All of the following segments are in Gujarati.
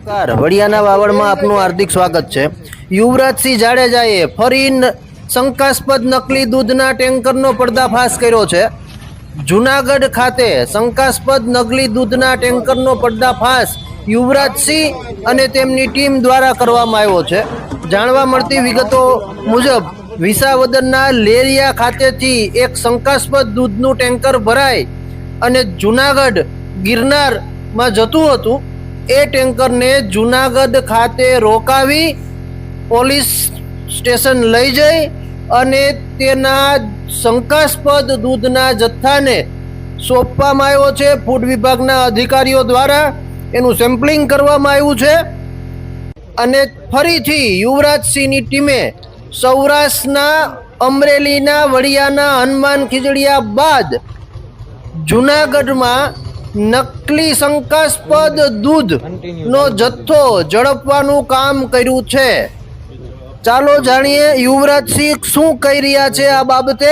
નમસ્કાર, વડિયાના વાવડમાં આપનું હાર્દિક સ્વાગત છે। યુવરાજસિંહ જાડેજાએ ફરી શંકાસ્પદ નકલી દૂધના ટેન્કરનો પર્દાફાશ કર્યો છે। જૂનાગઢ ખાતે શંકાસ્પદ નકલી દૂધના ટેન્કરનો પર્દાફાશ યુવરાજસિંહ અને તેમની ટીમ દ્વારા કરવામાં આવ્યો છે। જાણવા મળતી વિગતો મુજબ વિસાવદરના લેરિયા ખાતેથી એક શંકાસ્પદ દૂધનું ટેન્કર ભરાય અને જૂનાગઢ ગિરનારમાં જતું હતું। એ ટેન્કરને જૂનાગઢ ખાતે રોકાવી પોલીસ સ્ટેશન લઈ જઈ અને તેના શંકાસ્પદ દૂધના જથ્થાને સોંપવામાં આવ્યો છે। ફૂડ વિભાગના અધિકારીઓ દ્વારા એનું સેમ્પલિંગ કરવામાં આવ્યું છે અને ફરીથી યુવરાજસિંહની ટીમે સૌરાષ્ટ્રના અમરેલીના વડિયાના હનુમાન ખીજડીયા બાદ જૂનાગઢમાં નકલી શંકાસ્પદ દૂધનો જથ્થો ઝડપવાનું કામ કર્યું છે। ચાલો જાણીએ યુવરાજસિંહ શું કહી રહ્યા છે આ બાબતે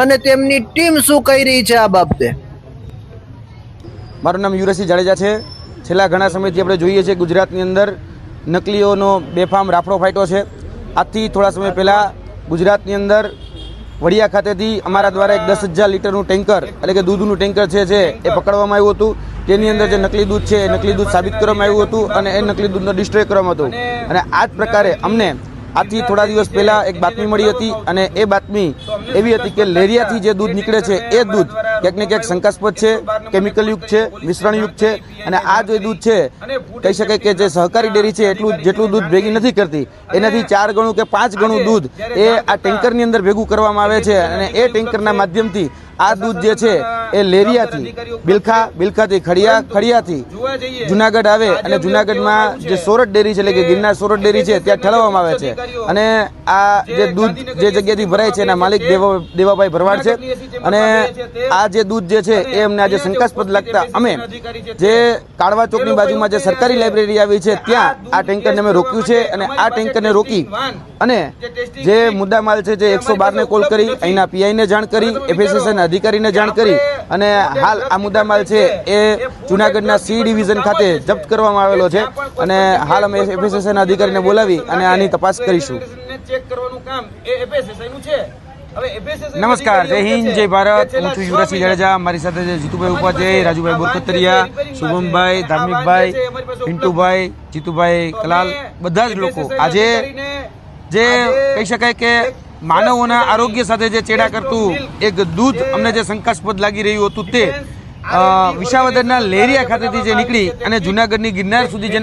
અને તેમની ટીમ શું કહી રહી છે આ બાબતે। મારું નામ યુવરાજસિંહ જાડેજા છે। છેલ્લા ઘણા સમયથી આપણે જોઈએ છીએ ગુજરાતની અંદર નકલીઓનો બેફામ રાફડો ફાટ્યો છે। આજથી થોડા સમય પહેલાં ગુજરાતની અંદર વડિયા ખાતેથી અમારા દ્વારા એક 10,000 લીટરનું ટેન્કર એટલે કે દૂધનું ટેન્કર છે એ પકડવામાં આવ્યું હતું। તેની અંદર જે નકલી દૂધ છે એ નકલી દૂધ સાબિત કરવામાં આવ્યું હતું અને એ નકલી દૂધનો ડિસ્ટ્રોય કરવામાં હતું। અને આ જ પ્રકારે અમને આજથી થોડા દિવસ પહેલાં એક બાતમી મળી હતી અને એ બાતમી એવી હતી કે લેરિયાથી જે દૂધ નીકળે છે એ દૂધ ક્યાંક ને ક્યાંક શંકાસ્પદ છે, કેમિકલયુક્ત છે, મિશ્રણયુક્ત છે અને આ જે દૂધ છે કહી શકાય કે જે સહકારી ડેરી છે જેટલું દૂધ ભેગી નથી કરતી એનાથી 4 ગણું કે 5 ગણું દૂધ એ આ ટેન્કરની અંદર ભેગું કરવામાં આવે છે અને એ ટેન્કરના માધ્યમથી આ દૂધ જે છે એ લેરિયાથી બિલખાથી ખડિયાથી જુનાગઢ આવે અને જુનાગઢમાં જે સોરઠ ડેરી છે એટલે કે ગિરનાર સોરઠ ડેરી છે ત્યાં ઠલવવામાં આવે છે। અને આ જે દૂધ જે જગ્યાથી ભરાય છે એના માલિક દેવાભાઈ ભરવાડ છે અને આ જે દૂધ જે છે એ અમને આજે શંકાસ્પદ લાગતા અમે જે કાળવા ચોકની બાજુમાં જે સરકારી લાઇબ્રેરી આવી છે ત્યાં આ ટેન્કરને અમે રોક્યું છે અને આ ટેન્કરને રોકી અને જે મુદ્દામાલ છે જે 112 ને કોલ કરી અહીંના પીઆઈને જાણ કરી એફએસએસના અધિકારીને જાણ કરી અને હાલ આ મુદ્દામાલ છે એ જૂનાગઢના સી ડિવિઝન ખાતે જપ્ત કરવામાં આવેલો છે અને હાલ અમે એફએસએસના અધિકારીને બોલાવી અને આની તપાસ કરીશું। નમસ્કાર, જય હિન્દ, જય ભારત। હું છું યુવરાજસિંહ જાડેજા। મારી સાથે છે જીતુભાઈ ઉપાધ્યાય, રાજુભાઈ બોરખતરિયા, શુભમભાઈ, ધાર્મિકભાઈ, પિન્ટુભાઈ, જીતુભાઈ કલાલ, બધા જ લોકો આજે જે કહી શકાય કે માનવોના આરોગ્ય સાથે જે ચેડા કરતું એક દૂધ અમને જે શંકાસ્પદ લાગી રહ્યું હતું તે વિસાવદરના લેરિયા ખાતેથી જે નીકળી અને જૂનાગઢની ગિરનાર સુધી